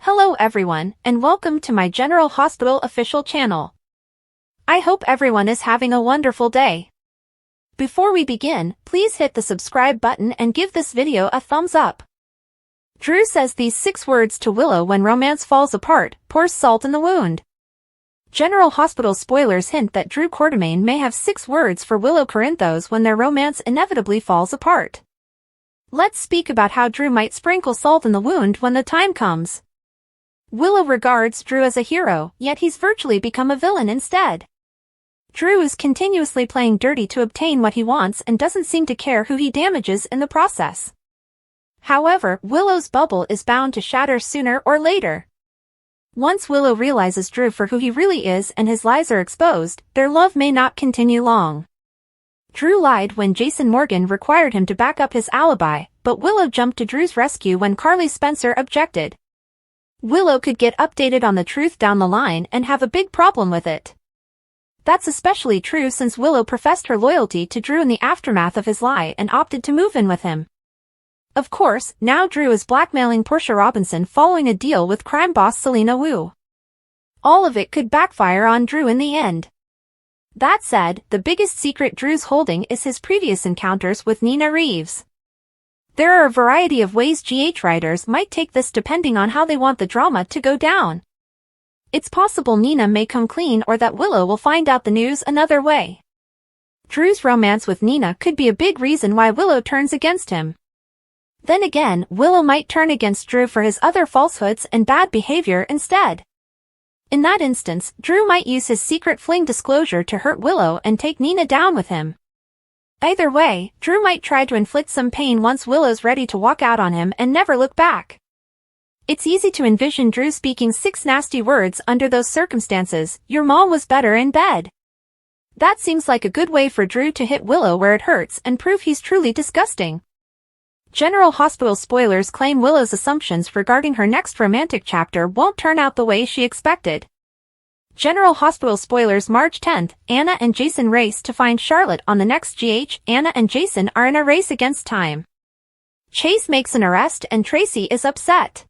Hello everyone, and welcome to my General Hospital official channel. I hope everyone is having a wonderful day. Before we begin, please hit the subscribe button and give this video a thumbs up. Drew says these 6 words to Willow when romance falls apart, pours salt in the wound. General Hospital spoilers hint that Drew Quartermaine may have 6 words for Willow Corinthos when their romance inevitably falls apart. Let's speak about how Drew might sprinkle salt in the wound when the time comes. Willow regards Drew as a hero, yet he's virtually become a villain instead. Drew is continuously playing dirty to obtain what he wants and doesn't seem to care who he damages in the process. However, Willow's bubble is bound to shatter sooner or later. Once Willow realizes Drew for who he really is and his lies are exposed, their love may not continue long. Drew lied when Jason Morgan required him to back up his alibi, but Willow jumped to Drew's rescue when Carly Spencer objected. Willow could get updated on the truth down the line and have a big problem with it. That's especially true since Willow professed her loyalty to Drew in the aftermath of his lie and opted to move in with him. Of course, now Drew is blackmailing Portia Robinson following a deal with crime boss Selena Wu. All of it could backfire on Drew in the end. That said, the biggest secret Drew's holding is his previous encounters with Nina Reeves. There are a variety of ways GH writers might take this depending on how they want the drama to go down. It's possible Nina may come clean or that Willow will find out the news another way. Drew's romance with Nina could be a big reason why Willow turns against him. Then again, Willow might turn against Drew for his other falsehoods and bad behavior instead. In that instance, Drew might use his secret fling disclosure to hurt Willow and take Nina down with him. Either way, Drew might try to inflict some pain once Willow's ready to walk out on him and never look back. It's easy to envision Drew speaking 6 nasty words under those circumstances. Your mom was better in bed. That seems like a good way for Drew to hit Willow where it hurts and prove he's truly disgusting. General Hospital spoilers claim Willow's assumptions regarding her next romantic chapter won't turn out the way she expected. General Hospital spoilers March 10th, Anna and Jason race to find Charlotte on the next GH. Anna and Jason are in a race against time. Chase makes an arrest and Tracy is upset.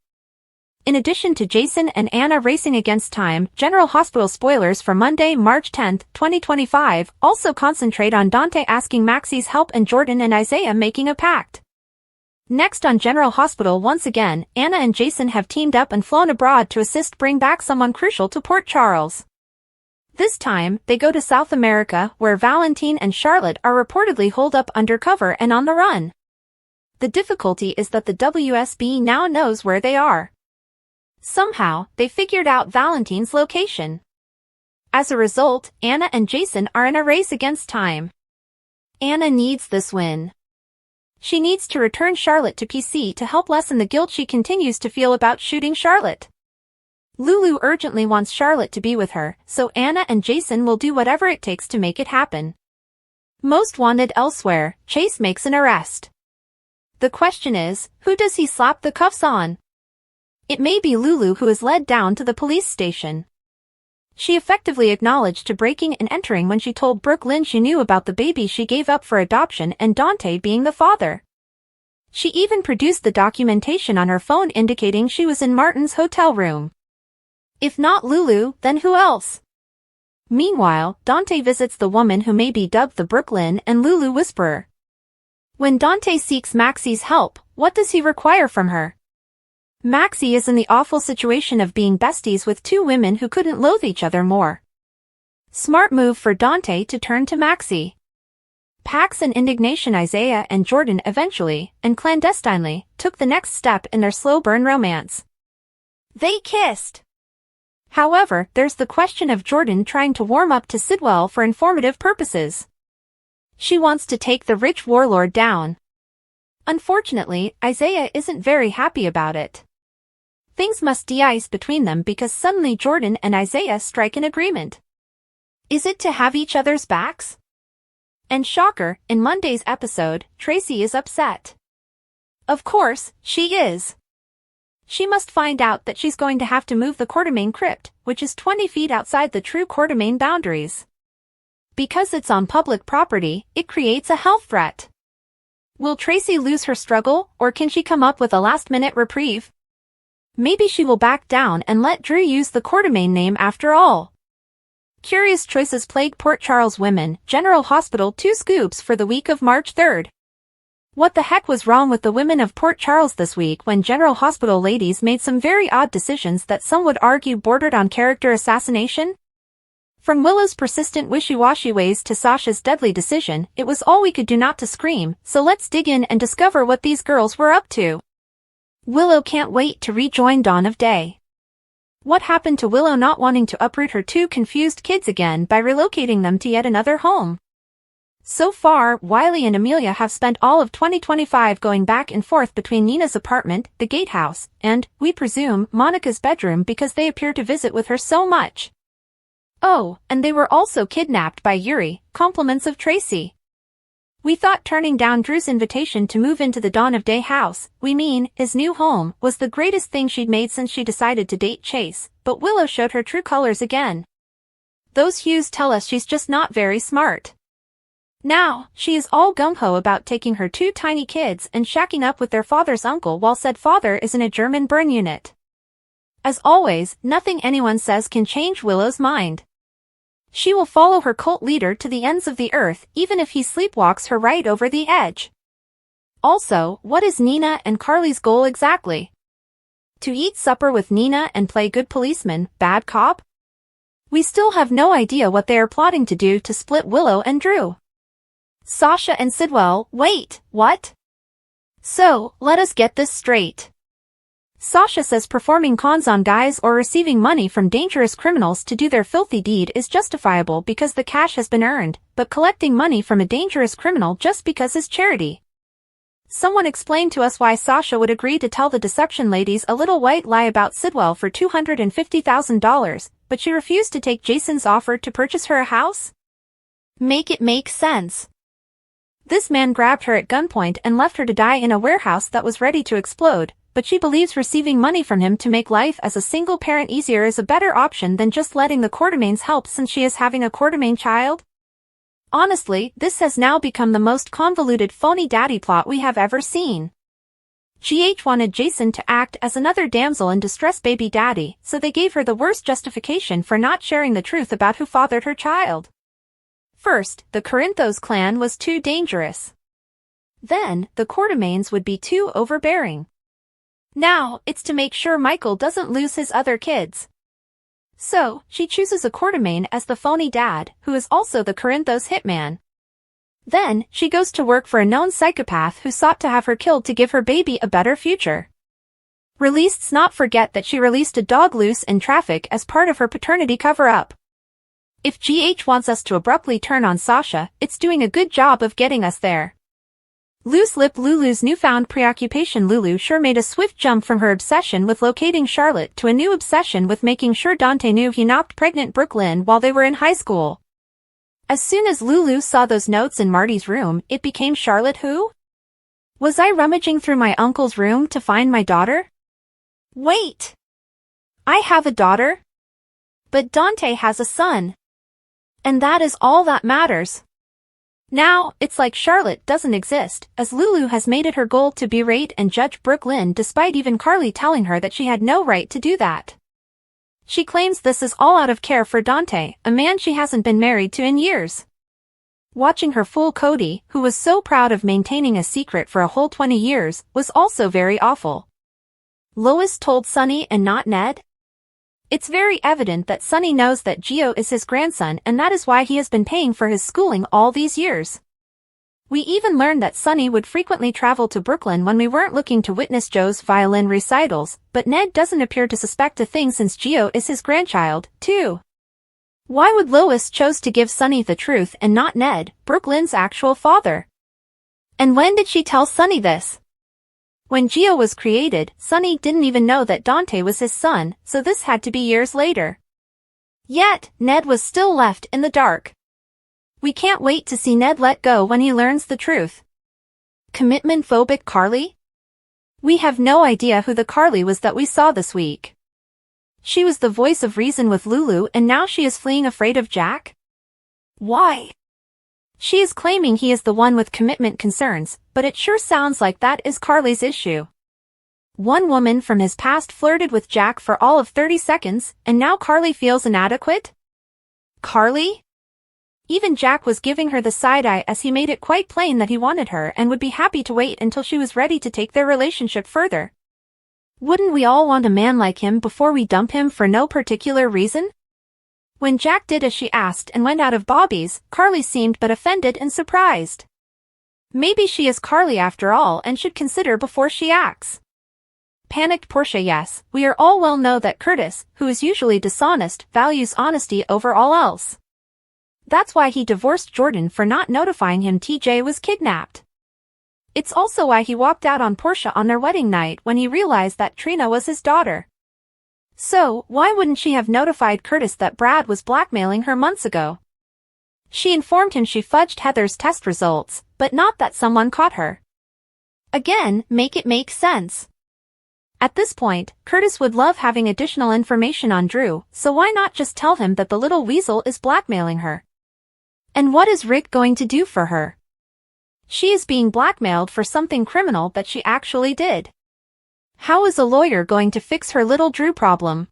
In addition to Jason and Anna racing against time, General Hospital spoilers for Monday, March 10th, 2025, also concentrate on Dante asking Maxie's help and Jordan and Isaiah making a pact. Next on General Hospital once again, Anna and Jason have teamed up and flown abroad to assist bring back someone crucial to Port Charles. This time, they go to South America where Valentine and Charlotte are reportedly holed up undercover and on the run. The difficulty is that the WSB now knows where they are. Somehow, they figured out Valentine's location. As a result, Anna and Jason are in a race against time. Anna needs this win. She needs to return Charlotte to PC to help lessen the guilt she continues to feel about shooting Charlotte. Lulu urgently wants Charlotte to be with her, so Anna and Jason will do whatever it takes to make it happen. Most wanted elsewhere, Chase makes an arrest. The question is, who does he slap the cuffs on? It may be Lulu who is led down to the police station. She effectively acknowledged to breaking and entering when she told Brooke Lynn she knew about the baby she gave up for adoption and Dante being the father. She even produced the documentation on her phone indicating she was in Martin's hotel room. If not Lulu, then who else? Meanwhile, Dante visits the woman who may be dubbed the Brooke Lynn and Lulu Whisperer. When Dante seeks Maxie's help, what does he require from her? Maxie is in the awful situation of being besties with 2 women who couldn't loathe each other more. Smart move for Dante to turn to Maxie. Pax and indignation Isaiah and Jordan eventually, and clandestinely, took the next step in their slow burn romance. They kissed. However, there's the question of Jordan trying to warm up to Sidwell for informative purposes. She wants to take the rich warlord down. Unfortunately, Isaiah isn't very happy about it. Things must de-ice between them because suddenly Jordan and Isaiah strike an agreement. Is it to have each other's backs? And shocker, in Monday's episode, Tracy is upset. Of course, she is. She must find out that she's going to have to move the Quartermaine crypt, which is 20 feet outside the true Quartermaine boundaries. Because it's on public property, it creates a health threat. Will Tracy lose her struggle, or can she come up with a last-minute reprieve? Maybe she will back down and let Drew use the Quartermain name after all. Curious choices plague Port Charles women. General Hospital 2 scoops for the week of March 3rd. What the heck was wrong with the women of Port Charles this week when General Hospital ladies made some very odd decisions that some would argue bordered on character assassination? From Willow's persistent wishy-washy ways to Sasha's deadly decision, it was all we could do not to scream, so let's dig in and discover what these girls were up to. Willow can't wait to rejoin Dawn of Day. What happened to Willow not wanting to uproot her two confused kids again by relocating them to yet another home? So far, Wiley and Amelia have spent all of 2025 going back and forth between Nina's apartment, the gatehouse, and, we presume, Monica's bedroom because they appear to visit with her so much. Oh, and they were also kidnapped by Yuri, compliments of Tracy. We thought turning down Drew's invitation to move into the Dawn of Day house, his new home, was the greatest thing she'd made since she decided to date Chase, but Willow showed her true colors again. Those hues tell us she's just not very smart. Now, she is all gung-ho about taking her two tiny kids and shacking up with their father's uncle while said father is in a German burn unit. As always, nothing anyone says can change Willow's mind. She will follow her cult leader to the ends of the earth even if he sleepwalks her right over the edge. Also, what is Nina and Carly's goal exactly? To eat supper with Nina and play good policeman, bad cop? We still have no idea what they are plotting to do to split Willow and Drew. Sasha and Sidwell, wait, what? So, let us get this straight. Sasha says performing cons on guys or receiving money from dangerous criminals to do their filthy deed is justifiable because the cash has been earned, but collecting money from a dangerous criminal just because is charity. Someone explained to us why Sasha would agree to tell the Deception ladies a little white lie about Sidwell for $250,000, but she refused to take Jason's offer to purchase her a house? Make it make sense. This man grabbed her at gunpoint and left her to die in a warehouse that was ready to explode, but she believes receiving money from him to make life as a single parent easier is a better option than just letting the Quartermains help since she is having a Quartermain child? Honestly, this has now become the most convoluted phony daddy plot we have ever seen. GH wanted Jason to act as another damsel in distress baby daddy, so they gave her the worst justification for not sharing the truth about who fathered her child. First, the Corinthos clan was too dangerous. Then, the Quartermains would be too overbearing. Now, it's to make sure Michael doesn't lose his other kids. So, she chooses a Quartermain as the phony dad, who is also the Corinthos hitman. Then, she goes to work for a known psychopath who sought to have her killed to give her baby a better future. Let's not forget that she released a dog loose in traffic as part of her paternity cover-up. If GH wants us to abruptly turn on Sasha, it's doing a good job of getting us there. Loose lip Lulu's newfound preoccupation. Lulu sure made a swift jump from her obsession with locating Charlotte to a new obsession with making sure Dante knew he knocked pregnant Brooklyn while they were in high school. As soon as Lulu saw those notes in Marty's room, it became Charlotte who? Was I rummaging through my uncle's room to find my daughter? Wait! I have a daughter? But Dante has a son. And that is all that matters. Now, it's like Charlotte doesn't exist, as Lulu has made it her goal to berate and judge Brooklyn despite even Carly telling her that she had no right to do that. She claims this is all out of care for Dante, a man she hasn't been married to in years. Watching her fool Cody, who was so proud of maintaining a secret for a whole 20 years, was also very awful. Lois told Sonny and not Ned? It's very evident that Sonny knows that Gio is his grandson and that is why he has been paying for his schooling all these years. We even learned that Sonny would frequently travel to Brooklyn when we weren't looking to witness Joe's violin recitals, but Ned doesn't appear to suspect a thing since Gio is his grandchild, too. Why would Lois choose to give Sonny the truth and not Ned, Brooklyn's actual father? And when did she tell Sonny this? When Gio was created, Sonny didn't even know that Dante was his son, so this had to be years later. Yet, Ned was still left in the dark. We can't wait to see Ned let go when he learns the truth. Commitment-phobic Carly? We have no idea who the Carly was that we saw this week. She was the voice of reason with Lulu and now she is fleeing afraid of Jack? Why? She is claiming he is the one with commitment concerns, but it sure sounds like that is Carly's issue. One woman from his past flirted with Jack for all of 30 seconds, and now Carly feels inadequate? Carly? Even Jack was giving her the side-eye as he made it quite plain that he wanted her and would be happy to wait until she was ready to take their relationship further. Wouldn't we all want a man like him before we dump him for no particular reason? When Jack did as she asked and went out of Bobby's, Carly seemed but offended and surprised. Maybe she is Carly after all and should consider before she acts. Panicked Portia. Yes, we are all well know that Curtis, who is usually dishonest, values honesty over all else. That's why he divorced Jordan for not notifying him TJ was kidnapped. It's also why he walked out on Portia on their wedding night when he realized that Trina was his daughter. So, why wouldn't she have notified Curtis that Brad was blackmailing her months ago? She informed him she fudged Heather's test results, but not that someone caught her. Again, make it make sense. At this point, Curtis would love having additional information on Drew, so why not just tell him that the little weasel is blackmailing her? And what is Rick going to do for her? She is being blackmailed for something criminal that she actually did. How is a lawyer going to fix her little Drew problem?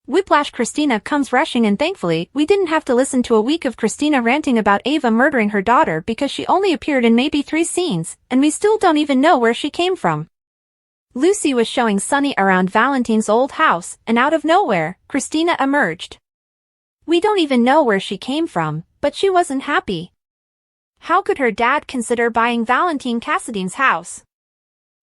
Whiplash. Christina comes rushing, and thankfully, we didn't have to listen to a week of Christina ranting about Ava murdering her daughter because she only appeared in maybe 3 scenes, and we still don't even know where she came from. Lucy was showing Sunny around Valentine's old house, and out of nowhere, Christina emerged. We don't even know where she came from, but she wasn't happy. How could her dad consider buying Valentine Cassidy's house?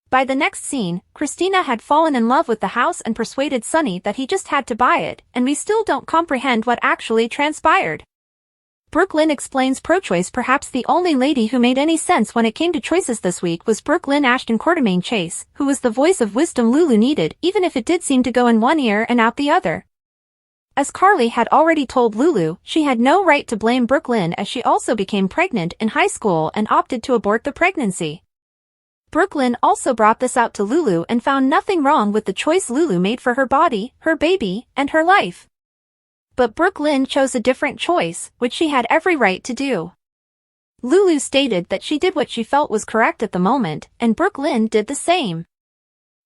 By the next scene, Christina had fallen in love with the house and persuaded Sunny that he just had to buy it, and we still don't comprehend what actually transpired. Brooklyn explains pro-choice. Perhaps the only lady who made any sense when it came to choices this week was Brooklyn Ashton Quartermaine Chase, who was the voice of wisdom Lulu needed, even if it did seem to go in one ear and out the other. As Carly had already told Lulu, she had no right to blame Brooklyn as she also became pregnant in high school and opted to abort the pregnancy. Brooklyn also brought this out to Lulu and found nothing wrong with the choice Lulu made for her body, her baby, and her life. But Brooklyn chose a different choice, which she had every right to do. Lulu stated that she did what she felt was correct at the moment, and Brooklyn did the same.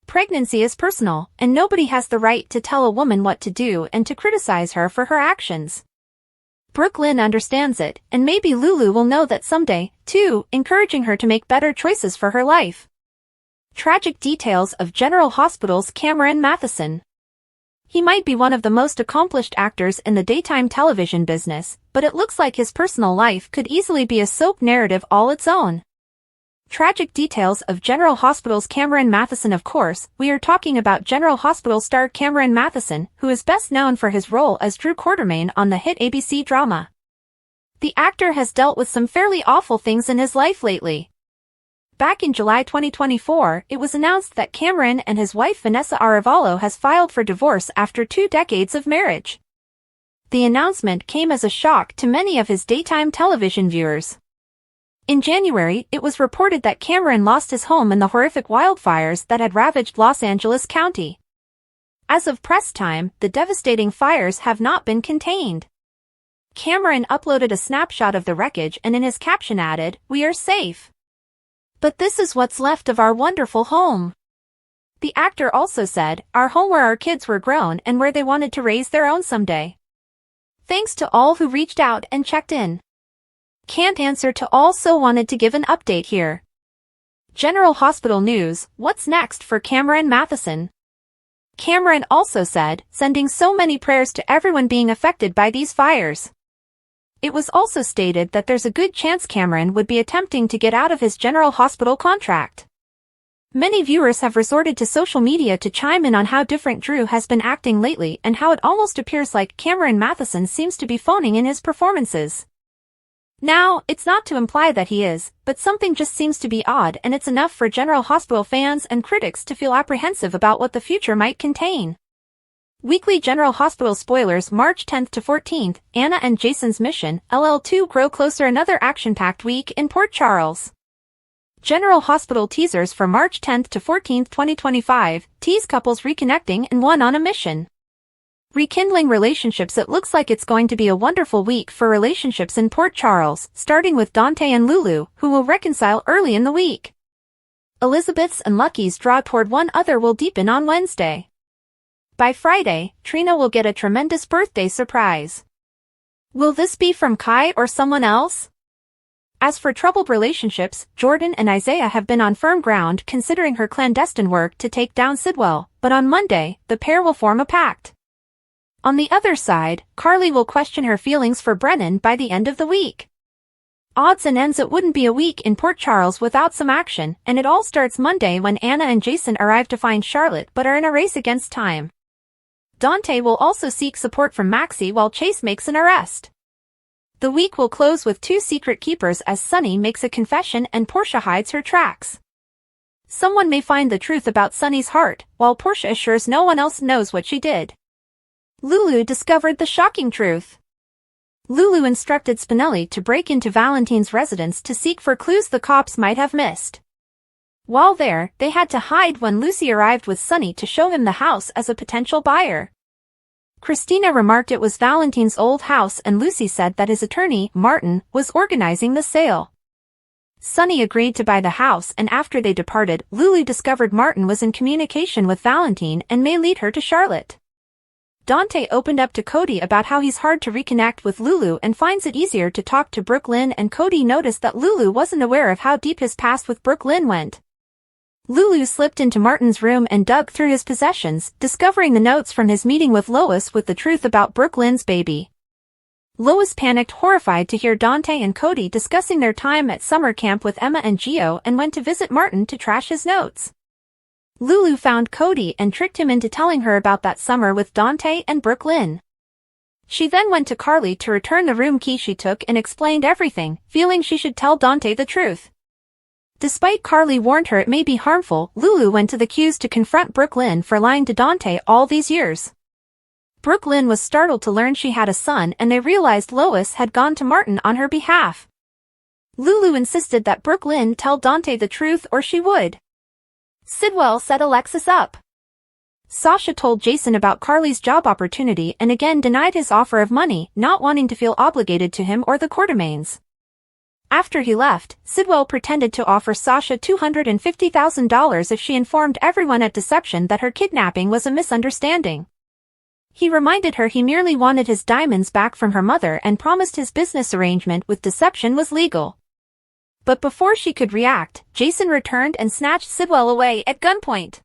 Pregnancy is personal, and nobody has the right to tell a woman what to do and to criticize her for her actions. Brooklyn understands it, and maybe Lulu will know that someday, too, encouraging her to make better choices for her life. Tragic details of General Hospital's Cameron Matheson. He might be one of the most accomplished actors in the daytime television business, but it looks like his personal life could easily be a soap narrative all its own. Tragic details of General Hospital's Cameron Matheson. Of course, we are talking about General Hospital star Cameron Matheson, who is best known for his role as Drew Quartermaine on the hit ABC drama. The actor has dealt with some fairly awful things in his life lately. Back in July 2024, it was announced that Cameron and his wife Vanessa Arevalo has filed for divorce after 2 decades of marriage. The announcement came as a shock to many of his daytime television viewers. In January, it was reported that Cameron lost his home in the horrific wildfires that had ravaged Los Angeles County. As of press time, the devastating fires have not been contained. Cameron uploaded a snapshot of the wreckage and in his caption added, "We are safe. But this is what's left of our wonderful home." The actor also said, "Our home where our kids were grown and where they wanted to raise their own someday. Thanks to all who reached out and checked in. Can't answer to all, so wanted to give an update here." General Hospital news, what's next for Cameron Matheson? Cameron also said, "Sending so many prayers to everyone being affected by these fires." It was also stated that there's a good chance Cameron would be attempting to get out of his General Hospital contract. Many viewers have resorted to social media to chime in on how different Drew has been acting lately and how it almost appears like Cameron Matheson seems to be phoning in his performances. Now, it's not to imply that he is, but something just seems to be odd, and it's enough for General Hospital fans and critics to feel apprehensive about what the future might contain. Weekly General Hospital spoilers. March 10th to 14th, Anna and Jason's mission, LL2 grow closer. Another action-packed week in Port Charles. General Hospital teasers for March 10th to 14th, 2025, tease couples reconnecting and one on a mission. Rekindling relationships. It looks like it's going to be a wonderful week for relationships in Port Charles, starting with Dante and Lulu, who will reconcile early in the week. Elizabeth's and Lucky's draw toward one other will deepen on Wednesday. By Friday, Trina will get a tremendous birthday surprise. Will this be from Kai or someone else? As for troubled relationships, Jordan and Isaiah have been on firm ground considering her clandestine work to take down Sidwell, but on Monday, the pair will form a pact. On the other side, Carly will question her feelings for Brennan by the end of the week. Odds and ends it wouldn't be a week in Port Charles without some action, and it all starts Monday when Anna and Jason arrive to find Charlotte but are in a race against time. Dante will also seek support from Maxie while Chase makes an arrest. The week will close with two secret keepers as Sunny makes a confession and Portia hides her tracks. Someone may find the truth about Sunny's heart, while Portia assures no one else knows what she did. Lulu discovered the shocking truth. Lulu instructed Spinelli to break into Valentine's residence to seek for clues the cops might have missed. While there, they had to hide when Lucy arrived with Sunny to show him the house as a potential buyer. Christina remarked it was Valentine's old house and Lucy said that his attorney, Martin, was organizing the sale. Sunny agreed to buy the house and after they departed, Lulu discovered Martin was in communication with Valentine and may lead her to Charlotte. Dante opened up to Cody about how he's hard to reconnect with Lulu and finds it easier to talk to Brooklyn, and Cody noticed that Lulu wasn't aware of how deep his past with Brooklyn went. Lulu slipped into Martin's room and dug through his possessions, discovering the notes from his meeting with Lois with the truth about Brooklyn's baby. Lois panicked, horrified to hear Dante and Cody discussing their time at summer camp with Emma and Gio, and went to visit Martin to trash his notes. Lulu found Cody and tricked him into telling her about that summer with Dante and Brooklyn. She then went to Carly to return the room key she took and explained everything, feeling she should tell Dante the truth. Despite Carly warned her it may be harmful, Lulu went to the queues to confront Brooklyn for lying to Dante all these years. Brooklyn was startled to learn she had a son and they realized Lois had gone to Martin on her behalf. Lulu insisted that Brooklyn tell Dante the truth or she would. Sidwell set Alexis up. Sasha told Jason about Carly's job opportunity and again denied his offer of money, not wanting to feel obligated to him or the Quartermaines. After he left, Sidwell pretended to offer Sasha $250,000 if she informed everyone at Deception that her kidnapping was a misunderstanding. He reminded her he merely wanted his diamonds back from her mother and promised his business arrangement with Deception was legal. But before she could react, Jason returned and snatched Sidwell away at gunpoint.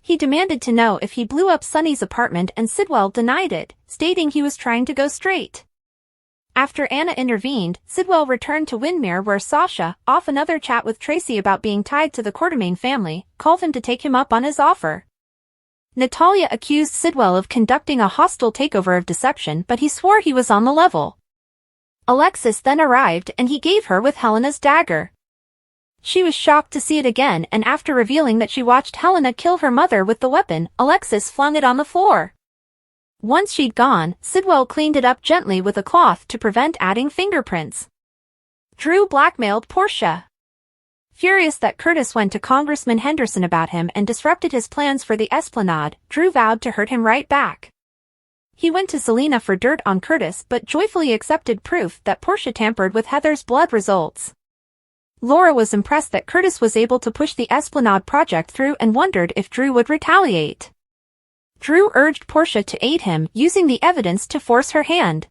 He demanded to know if he blew up Sunny's apartment and Sidwell denied it, stating he was trying to go straight. After Anna intervened, Sidwell returned to Windmere where Sasha, off another chat with Tracy about being tied to the Quartermaine family, called him to take him up on his offer. Natalia accused Sidwell of conducting a hostile takeover of Deception, but he swore he was on the level. Alexis then arrived and he gave her with Helena's dagger. She was shocked to see it again, and after revealing that she watched Helena kill her mother with the weapon, Alexis flung it on the floor. Once she'd gone, Sidwell cleaned it up gently with a cloth to prevent adding fingerprints. Drew blackmailed Portia. Furious that Curtis went to Congressman Henderson about him and disrupted his plans for the Esplanade, Drew vowed to hurt him right back. He went to Selena for dirt on Curtis but joyfully accepted proof that Portia tampered with Heather's blood results. Laura was impressed that Curtis was able to push the Esplanade project through and wondered if Drew would retaliate. Drew urged Portia to aid him, using the evidence to force her hand.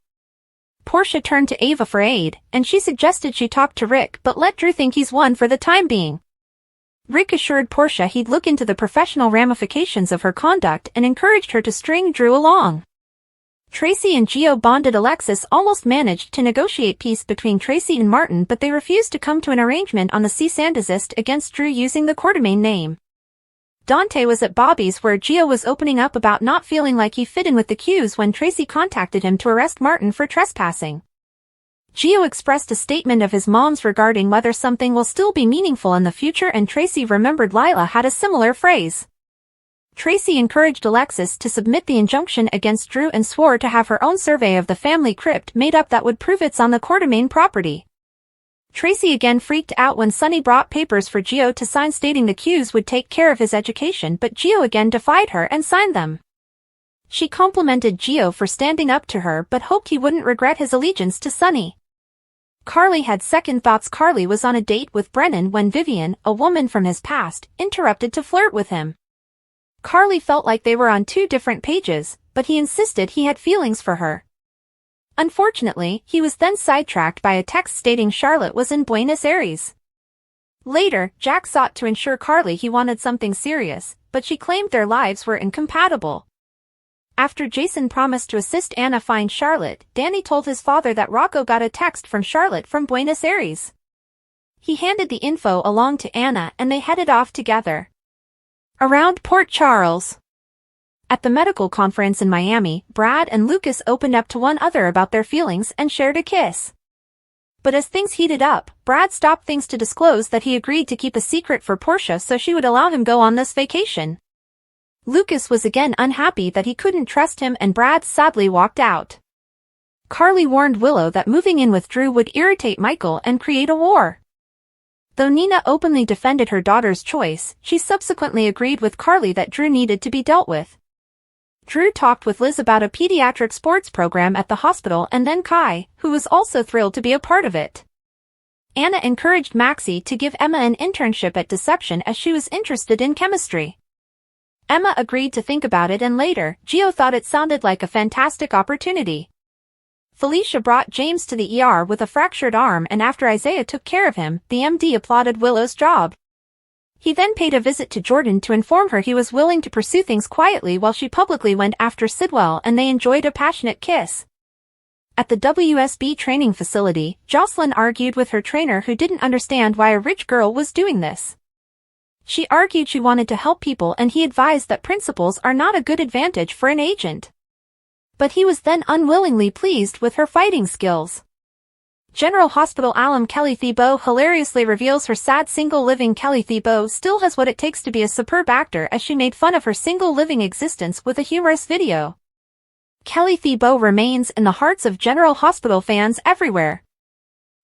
Portia turned to Ava for aid, and she suggested she talk to Rick but let Drew think he's won for the time being. Rick assured Portia he'd look into the professional ramifications of her conduct and encouraged her to string Drew along. Tracy and Gio bonded. Alexis almost managed to negotiate peace between Tracy and Martin, but they refused to come to an arrangement on the cease and desist against Drew using the Quartermaine name. Dante was at Bobby's where Gio was opening up about not feeling like he fit in with the Qs when Tracy contacted him to arrest Martin for trespassing. Gio expressed a statement of his mom's regarding whether something will still be meaningful in the future, and Tracy remembered Lila had a similar phrase. Tracy encouraged Alexis to submit the injunction against Drew and swore to have her own survey of the family crypt made up that would prove it's on the Quartermaine property. Tracy again freaked out when Sunny brought papers for Gio to sign stating the Qs would take care of his education, but Gio again defied her and signed them. She complimented Gio for standing up to her but hoped he wouldn't regret his allegiance to Sunny. Carly had second thoughts. Carly was on a date with Brennan when Vivian, a woman from his past, interrupted to flirt with him. Carly felt like they were on two different pages, but he insisted he had feelings for her. Unfortunately, he was then sidetracked by a text stating Charlotte was in Buenos Aires. Later, Jack sought to assure Carly he wanted something serious, but she claimed their lives were incompatible. After Jason promised to assist Anna find Charlotte, Danny told his father that Rocco got a text from Charlotte from Buenos Aires. He handed the info along to Anna and they headed off together. Around Port Charles. At the medical conference in Miami, Brad and Lucas opened up to one another about their feelings and shared a kiss. But as things heated up, Brad stopped things to disclose that he agreed to keep a secret for Portia so she would allow him go on this vacation. Lucas was again unhappy that he couldn't trust him and Brad sadly walked out. Carly warned Willow that moving in with Drew would irritate Michael and create a war. Though Nina openly defended her daughter's choice, she subsequently agreed with Carly that Drew needed to be dealt with. Drew talked with Liz about a pediatric sports program at the hospital and then Kai, who was also thrilled to be a part of it. Anna encouraged Maxie to give Emma an internship at Deception as she was interested in chemistry. Emma agreed to think about it and later, Gio thought it sounded like a fantastic opportunity. Felicia brought James to the ER with a fractured arm and after Isaiah took care of him, the MD applauded Willow's job. He then paid a visit to Jordan to inform her he was willing to pursue things quietly while she publicly went after Sidwell and they enjoyed a passionate kiss. At the WSB training facility, Jocelyn argued with her trainer who didn't understand why a rich girl was doing this. She argued she wanted to help people and he advised that principles are not a good advantage for an agent. But he was then unwillingly pleased with her fighting skills. General Hospital alum Kelly Thibault hilariously reveals her sad single living. Kelly Thibault still has what it takes to be a superb actor as she made fun of her single living existence with a humorous video. Kelly Thibault remains in the hearts of General Hospital fans everywhere.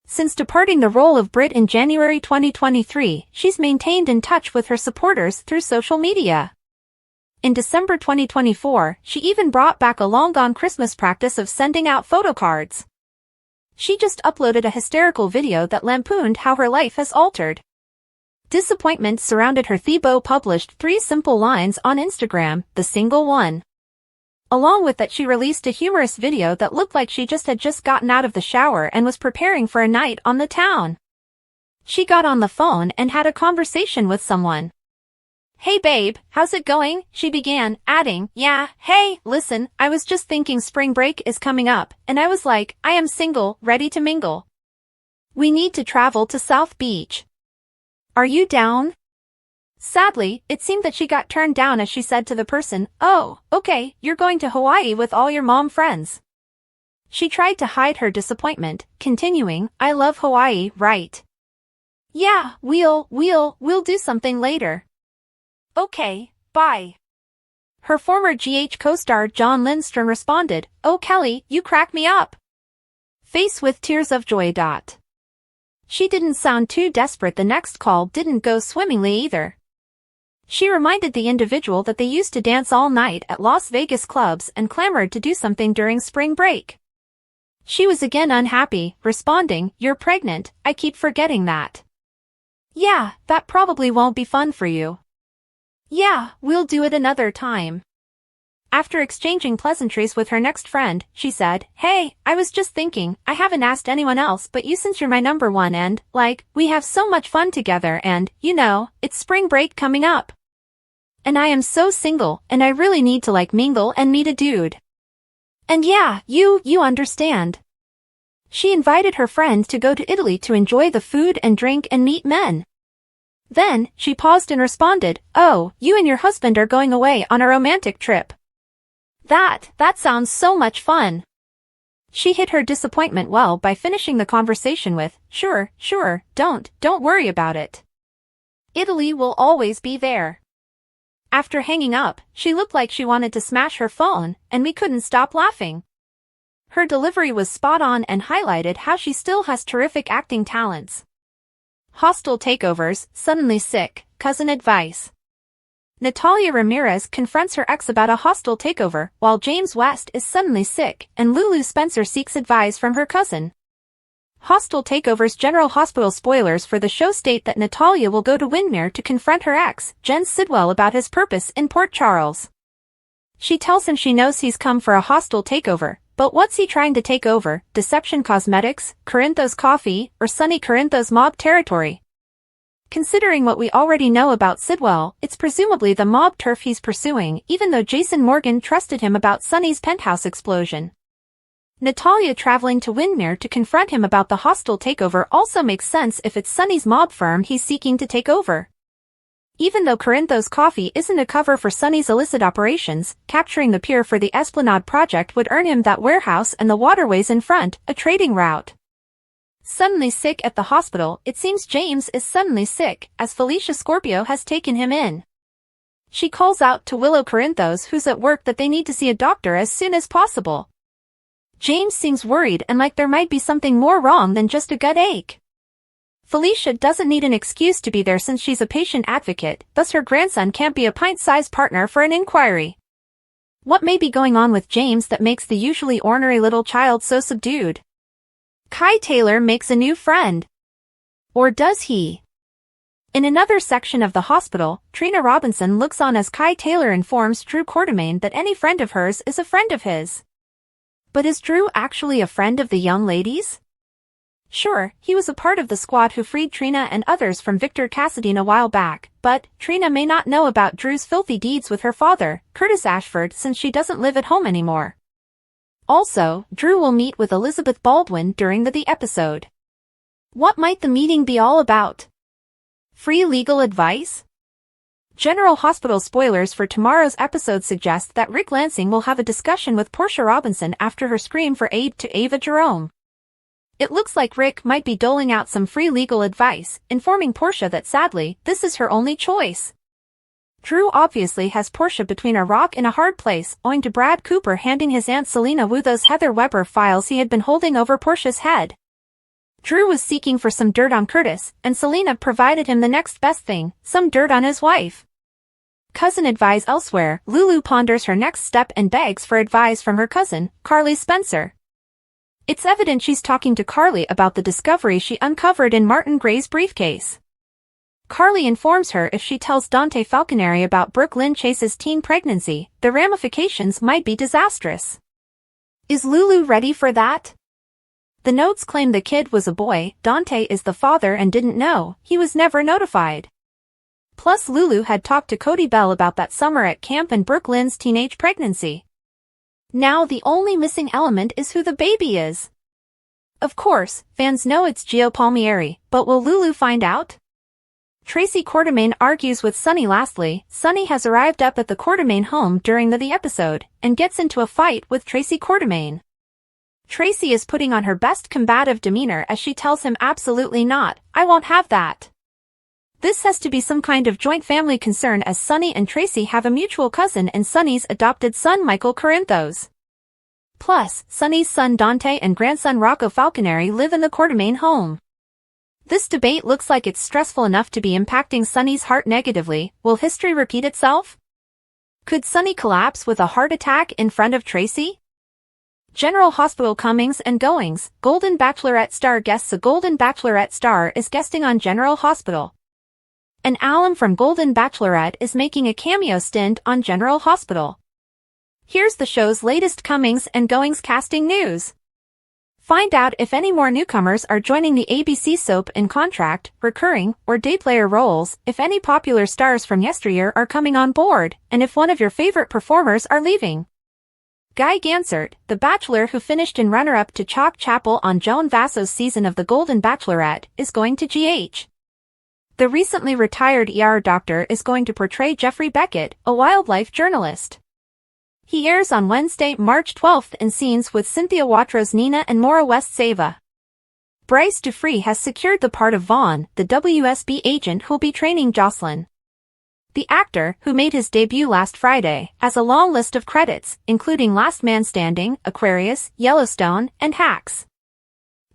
Since departing the role of Britt in January 2023, she's maintained in touch with her supporters through social media. In December 2024, she even brought back a long-gone Christmas practice of sending out photo cards. She just uploaded a hysterical video that lampooned how her life has altered. Disappointment surrounded her. Thibault published 3 simple lines on Instagram, the single one. Along with that she released a humorous video that looked like she had just gotten out of the shower and was preparing for a night on the town. She got on the phone and had a conversation with someone. "Hey babe, how's it going?" she began, adding, "Yeah, hey, listen, I was just thinking spring break is coming up, and I was like, I am single, ready to mingle. We need to travel to South Beach. Are you down?" Sadly, it seemed that she got turned down as she said to the person, "Oh, okay, you're going to Hawaii with all your mom friends." She tried to hide her disappointment, continuing, "I love Hawaii, right? Yeah, we'll do something later. Okay, bye." Her former GH co-star John Lindstrom responded, "Oh Kelly, you crack me up." Face with tears of joy. She didn't sound too desperate. The next call didn't go swimmingly either. She reminded the individual that they used to dance all night at Las Vegas clubs and clamored to do something during spring break. She was again unhappy, responding, "You're pregnant, I keep forgetting that." "Yeah, that probably won't be fun for you." "Yeah, we'll do it another time." After exchanging pleasantries with her next friend, she said, "Hey, I was just thinking, I haven't asked anyone else but you since you're my number one and, like, we have so much fun together and, you know, it's spring break coming up. And I am so single, and I really need to mingle and meet a dude. And yeah, you understand." She invited her friend to go to Italy to enjoy the food and drink and meet men. Then, she paused and responded, "Oh, you and your husband are going away on a romantic trip. That sounds so much fun." She hid her disappointment well by finishing the conversation with, Sure, don't worry about it. Italy will always be there." After hanging up, she looked like she wanted to smash her phone, and we couldn't stop laughing. Her delivery was spot on and highlighted how she still has terrific acting talents. Hostile takeovers, suddenly sick, cousin advice. Natalia Ramirez confronts her ex about a hostile takeover, while James West is suddenly sick, and Lulu Spencer seeks advice from her cousin. Hostile Takeover's General Hospital spoilers for the show state that Natalia will go to Windermere to confront her ex, Jen Sidwell, about his purpose in Port Charles. She tells him she knows he's come for a hostile takeover, but what's he trying to take over? Deception Cosmetics, Corinthos Coffee, or Sunny Corinthos mob territory? Considering what we already know about Sidwell, it's presumably the mob turf he's pursuing, even though Jason Morgan trusted him about Sunny's penthouse explosion. Natalia traveling to Windermere to confront him about the hostile takeover also makes sense if it's Sunny's mob firm he's seeking to take over. Even though Corinthos Coffee isn't a cover for Sunny's illicit operations, capturing the pier for the Esplanade project would earn him that warehouse and the waterways in front, a trading route. Suddenly sick at the hospital, it seems James is suddenly sick, as Felicia Scorpio has taken him in. She calls out to Willow Corinthos, who's at work, that they need to see a doctor as soon as possible. James seems worried and like there might be something more wrong than just a gut ache. Felicia doesn't need an excuse to be there since she's a patient advocate, thus her grandson can't be a pint-sized partner for an inquiry. What may be going on with James that makes the usually ornery little child so subdued? Kai Taylor makes a new friend. Or does he? In another section of the hospital, Trina Robinson looks on as Kai Taylor informs Drew Quartermaine that any friend of hers is a friend of his. But is Drew actually a friend of the young ladies? Sure, he was a part of the squad who freed Trina and others from Victor Cassadine a while back, but Trina may not know about Drew's filthy deeds with her father, Curtis Ashford, since she doesn't live at home anymore. Also, Drew will meet with Elizabeth Baldwin during the episode. What might the meeting be all about? Free legal advice? General Hospital spoilers for tomorrow's episode suggest that Rick Lansing will have a discussion with Portia Robinson after her scream for aid to Ava Jerome. It looks like Rick might be doling out some free legal advice, informing Portia that sadly, this is her only choice. Drew obviously has Portia between a rock and a hard place, owing to Brad Cooper handing his Aunt Selena Wu those Heather Weber files he had been holding over Portia's head. Drew was seeking for some dirt on Curtis, and Selena provided him the next best thing, some dirt on his wife. Cousin advise elsewhere, Lulu ponders her next step and begs for advice from her cousin, Carly Spencer. It's evident she's talking to Carly about the discovery she uncovered in Martin Gray's briefcase. Carly informs her if she tells Dante Falconeri about Brooke Lynn Chase's teen pregnancy, the ramifications might be disastrous. Is Lulu ready for that? The notes claim the kid was a boy, Dante is the father and didn't know, he was never notified. Plus Lulu had talked to Cody Bell about that summer at camp and Brooke Lynn's teenage pregnancy. Now the only missing element is who the baby is. Of course, fans know it's Gio Palmieri, but will Lulu find out? Tracy Quartermaine argues with Sunny. Lastly, Sunny has arrived up at the Quartermaine home during the episode, and gets into a fight with Tracy Quartermaine. Tracy is putting on her best combative demeanor as she tells him absolutely not, I won't have that. This has to be some kind of joint family concern as Sunny and Tracy have a mutual cousin and Sunny's adopted son Michael Corinthos. Plus, Sunny's son Dante and grandson Rocco Falconeri live in the Quartermaine home. This debate looks like it's stressful enough to be impacting Sunny's heart negatively. Will history repeat itself? Could Sunny collapse with a heart attack in front of Tracy? General Hospital comings and goings. Golden Bachelorette star guests. A Golden Bachelorette star is guesting on General Hospital. An alum from Golden Bachelorette is making a cameo stint on General Hospital. Here's the show's latest comings and goings casting news. Find out if any more newcomers are joining the ABC soap in contract, recurring, or day player roles, if any popular stars from yesteryear are coming on board, and if one of your favorite performers are leaving. Guy Gansert, the bachelor who finished in runner-up to Chalk Chapel on Joan Vasso's season of The Golden Bachelorette, is going to GH. The recently retired ER doctor is going to portray Jeffrey Beckett, a wildlife journalist. He airs on Wednesday, March 12th in scenes with Cynthia Watros Nina and Maura West Sava. Bryce Dupree has secured the part of Vaughn, the WSB agent who'll be training Jocelyn. The actor, who made his debut last Friday, has a long list of credits, including Last Man Standing, Aquarius, Yellowstone, and Hacks.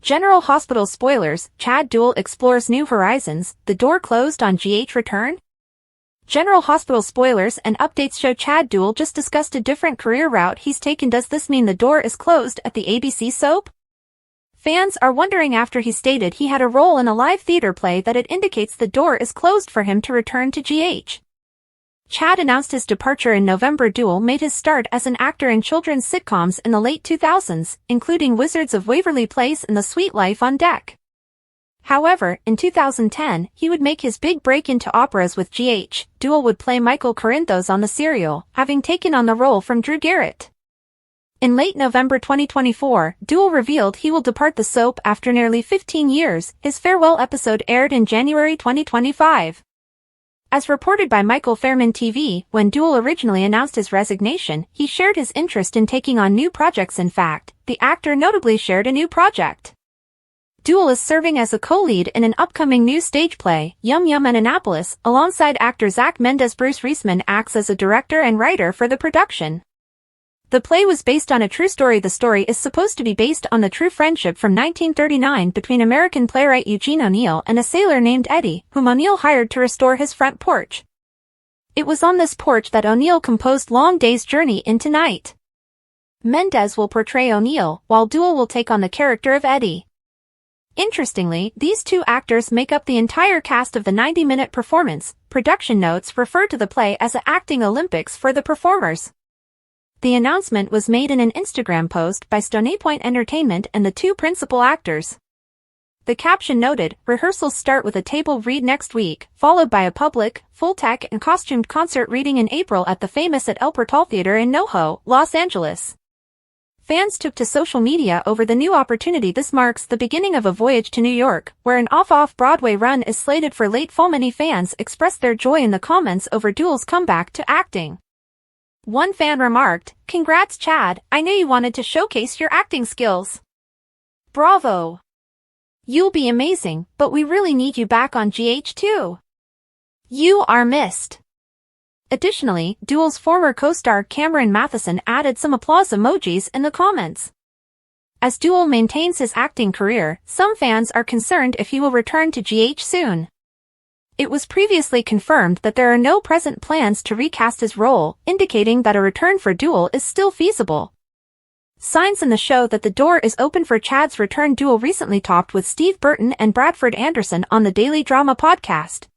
General Hospital spoilers, Chad Duell explores new horizons, the door closed on GH return? General Hospital spoilers and updates show Chad Duell just discussed a different career route he's taken. Does this mean the door is closed at the ABC soap? Fans are wondering after he stated he had a role in a live theater play that it indicates the door is closed for him to return to GH. Chad announced his departure in November. Duell made his start as an actor in children's sitcoms in the late 2000s, including Wizards of Waverly Place and The Sweet Life on Deck. However, in 2010, he would make his big break into operas with GH. Duell would play Michael Corinthos on the serial, having taken on the role from Drew Garrett. In late November 2024, Duell revealed he will depart the soap after nearly 15 years. His farewell episode aired in January 2025. As reported by Michael Fairman TV, when Duell originally announced his resignation, he shared his interest in taking on new projects. In fact, the actor notably shared a new project. Duell is serving as a co-lead in an upcoming new stage play, Yum Yum in Annapolis, alongside actor Zach Mendes. Bruce Reisman acts as a director and writer for the production. The play was based on a true story. The story is supposed to be based on the true friendship from 1939 between American playwright Eugene O'Neill and a sailor named Eddie, whom O'Neill hired to restore his front porch. It was on this porch that O'Neill composed Long Day's Journey into Night. Mendes will portray O'Neill, while Duell will take on the character of Eddie. Interestingly, these two actors make up the entire cast of the 90-minute performance. Production notes refer to the play as an acting Olympics for the performers. The announcement was made in an Instagram post by Stony Point Entertainment and the two principal actors. The caption noted, "Rehearsals start with a table read next week, followed by a public, full-tech and costumed concert reading in April at the famous at El Portal Theater in NoHo, Los Angeles." Fans took to social media over the new opportunity. This marks the beginning of a voyage to New York, where an off-Broadway run is slated for late fall. Many fans expressed their joy in the comments over Duell's comeback to acting. One fan remarked, "Congrats Chad, I knew you wanted to showcase your acting skills. Bravo. You'll be amazing, but we really need you back on GH too. You are missed." Additionally, Duell's former co-star Cameron Matheson added some applause emojis in the comments. As Duell maintains his acting career, some fans are concerned if he will return to GH soon. It was previously confirmed that there are no present plans to recast his role, indicating that a return for Duell is still feasible. Signs in the show that the door is open for Chad's return. Duell recently talked with Steve Burton and Bradford Anderson on the Daily Drama podcast.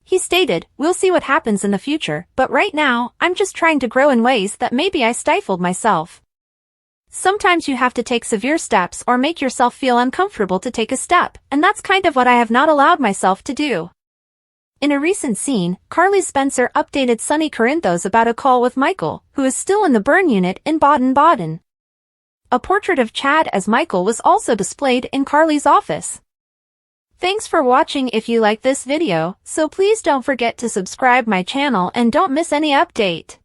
He stated, "We'll see what happens in the future, but right now, I'm just trying to grow in ways that maybe I stifled myself. Sometimes you have to take severe steps or make yourself feel uncomfortable to take a step, and that's kind of what I have not allowed myself to do." In a recent scene, Carly Spencer updated Sonny Corinthos about a call with Michael, who is still in the burn unit in Baden-Baden. A portrait of Chad as Michael was also displayed in Carly's office. Thanks for watching. If you like this video, so please don't forget to subscribe my channel and don't miss any update.